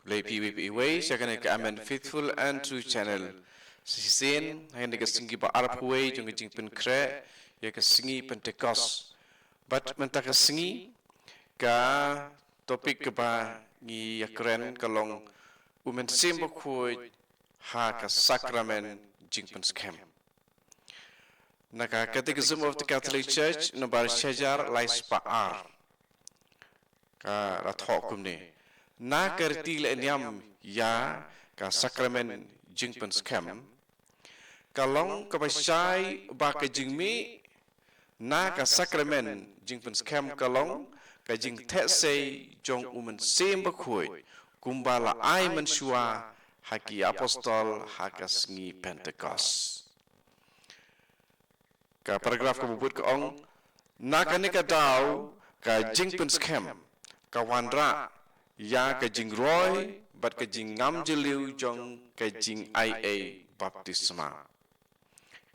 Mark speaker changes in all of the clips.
Speaker 1: Lay PWP siya ka Amen Faithful and True Channel. Sisin, hay nagasingi ba Arab way, yung jing penkre, ya kasingi Pentecost. But menta kasingi, ka topik ka ba ni yakren kalong umensimbo kuy ha ka sakramen jing penskem. Naka Catechism of the Catholic Church nomor syajar lais pa'ar. Ka rathok kumni. Na kerti le niam ya ka sakramen jing penskem. Kalong kabasay ba ka jingmi na ka sakramen jing penskem kalong ka jing tesay jong umensim bakuy kumbala ay mensua haki apostol hakas ngi Pentecost. Ka paragraf ka bubut ka ong na kanika daw ka jing penskem ka wanra ya ka jing roy bat ka jing ngam jeliu jong ka jing IA baptisma.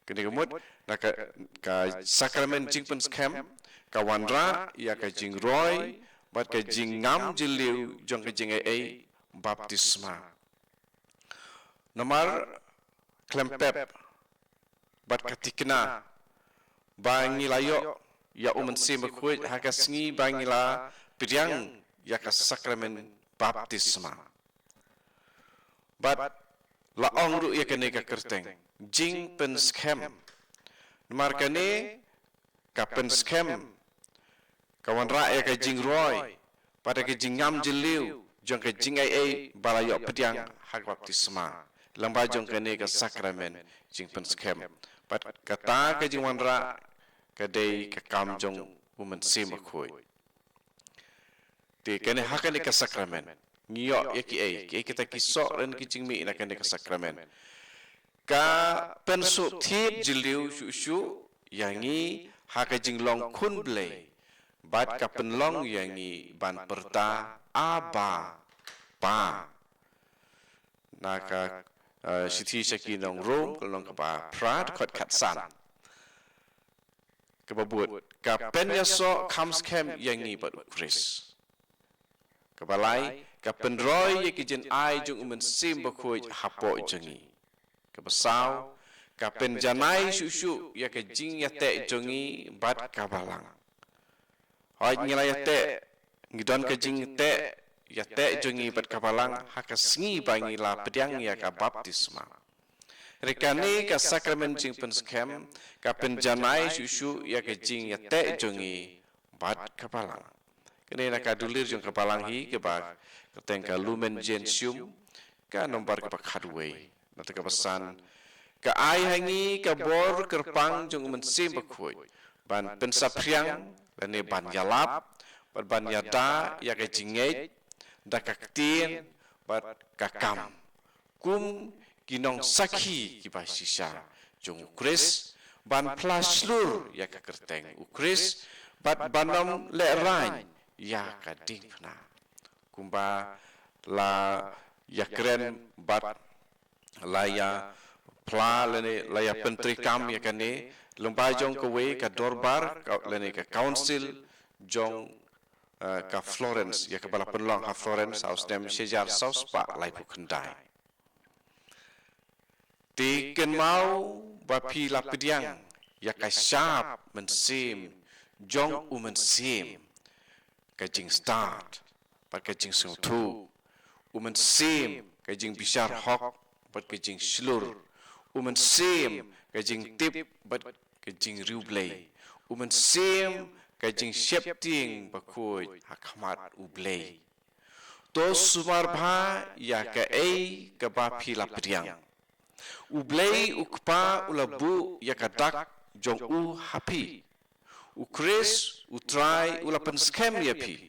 Speaker 1: Kini kemud na ka sakramen jing penskem ka wanra ya ka jing roy bat ka jing ngam jeliu jong ka jing IA baptisma. Nomor klempep bat ka tikna bangi layo ya umensim bakuit hagasngi bangi la pidyang ya ka sakramen baptisma. Bat laong ru ya kene ka kerteng jing penskem nomor kene ka penskem kawan ra ya ka jing roy pada ka jing ngam jeliu jong ka jing ai balayo pidyang hak baptisma lamba jong kene ka sakramen jing penskem bat kata ka jing wanra ka dei ka kam jong umensim bakuit ti kene hakane ka sakramen ngiyo yaki ai kita kisok dan kicing mi na kene ka sakramen ka pensuk tip jeliu shu yangi haka jinglong kun blei bat ka penlong yangi ban perta aba pa naka sithi saki nong rom kalong ka ba prat khot khat san ka babut ka penyaso kamskem yangi bat Chris kabalai ka penroy yakijen ai jung umensim bakuj hapo jengi kabasaw ka penjanai susu yakajing yate jongi bat kabalang hoy ngila yate ngidon kajing te yate jongi bat kabalang hakasngi bangila pedyang ya ka baptisma rekani ka sakramen jing penskem ka penjanai susu yakajing yate jongi bat kabalang kene nak adulir jong kapalang hi ke ba keteng ka lumen gentium ka nombar ka khadway nata ka pesan ka ai hangi ka bor kerpang jong mensim bakuy ban pensapriang lane ban yalap ban yada ya ka jingei da ka tin bat ka kam kum kinong sakhi ki ba sisa jong Chris ban plaslur ya ka kerteng Chris bat banom le rain ya kading pna kumba la yakren bat la ya pla lene la ya pentri kam ya kane lomba jong ko we ka dorbar ka lene ka council jong ka Florence ya ka bala penlong ha Florence house dem sejar saus pa lai pu kendai ti ken mau ba pi la pidyang ya ka sharp mensim jong umensim kajing start pat kajing sung tu umensim kajing bishar hok pat kajing slur umensim kajing tip pat kajing rublei umensim kajing shepting bakuy hakmat ublei to sumar bha ya ka ei ka ba phila priang ublei ukpa ulabu ya ka dak jong u happy Chris utrai ulapan skem ya pi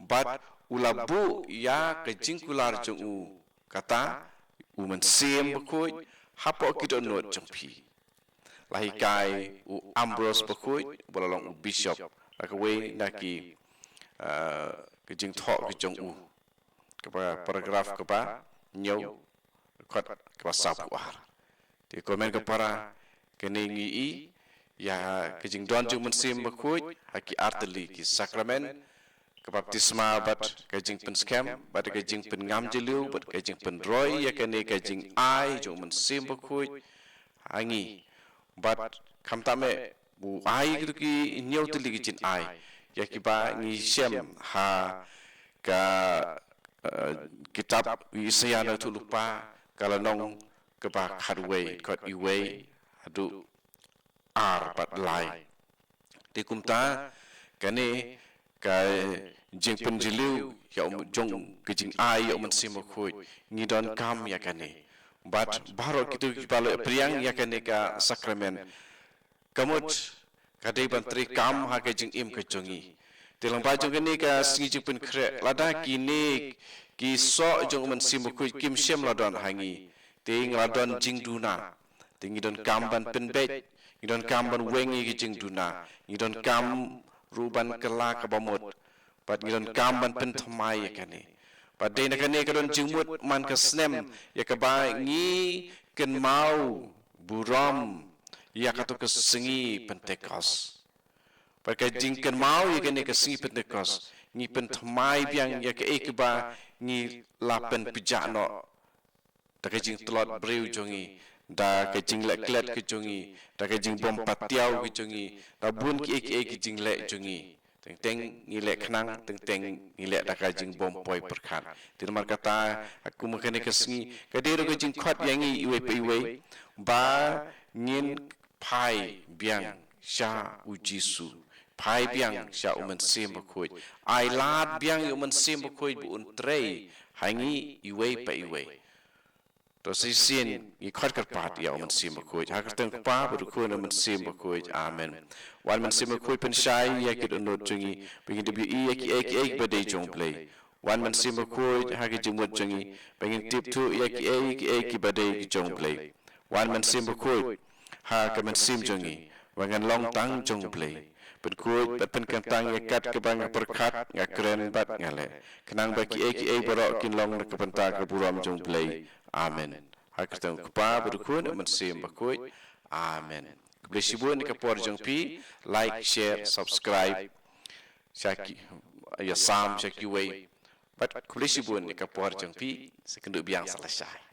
Speaker 1: bat ulabu ya kejingkular jong u kata umensim bakuy hapo kidon not jong pi lahi kai u Ambrose bakuy bolalong u bishop akawe naki kejing thok ke jong u kapa paragraf kapa nyau kot kapa sapuar di komen kapara keningi i ya kejing don jung mensim bakuj haki arteli ki sakramen baptisma bat kajing pen scam bat kajing pen ngam jeliu bat kajing pen roy ya kane kajing ai jong men sim bakui angi bat kam tame bu ai gitu ki nyau tili ki jin ai ya ki ba ngi sem ha ka kitab isayana tu lupa kalau nong ke ba kharway kot iway adu ar bat lai ti kumta kane ka jing penjeliu ya jong kijing ai ya men sim bakui ngi don kam ya kane bat baro kitu balo priang ya kane ka sakramen kamut kadai bantri kam ha ke jing im ke jongi telang ba jong ni ka singi jing pen kre lada kini ki so jong men sim ku kim sem ladon hangi ting ladon jing duna ting don kam ban pen bet ni don kam ban wengi ki jing duna ni don kam ruban kela ka bamut pat ni don kam ban pen thmai ya kane pat de na kane ka don jing mut man ka snem ya ka ba ngi ken mau buram ya katu ke sengi Pentecost pakai jingkan mau ya kene ke sengi Pentecost ngi pen thmai biang ya ke ekba ngi lapen pijano da ke jing tlot breu jongi da ke jing lek klet ke jongi da ke jing bom patiau ke jongi da bun ki ek jing lek jongi teng teng ngi lek khnang teng teng ngi lek da ka jing bom poi perkhat tilmar kata aku makane ke sengi ke dero ke jing khat yangi iwe pe iwe ba ngin pai biang sha ujisu pai biang sha uman sim bakoi ai lat biang uman sim bakoi bu untrei hangi iwe pa iwe to sin i khat kat pat ya uman sim bakoi ha ka teng pa bu ko na uman sim bakoi amen wan man sim bakoi pen shai ya kit no jungi bingin de bi ya ki ek ba de jong play wan man sim bakoi ha ki jumut jungi bingin tip tu ya ki ek ba de jong play wan man sim bakoi ha ka man sim jongi wangan long tang jong play pen kuit pen kan tang yakat ke bang perkat nga keren bat ngale kenang baki eki barok kin long ke penta ke buram jong play amen ha ka tang pa berkun man sim bakui amen bless you ni ka por jong pi like share subscribe shaki ya sam shaki way but bless you ni ka por jong pi sekendu biang selesai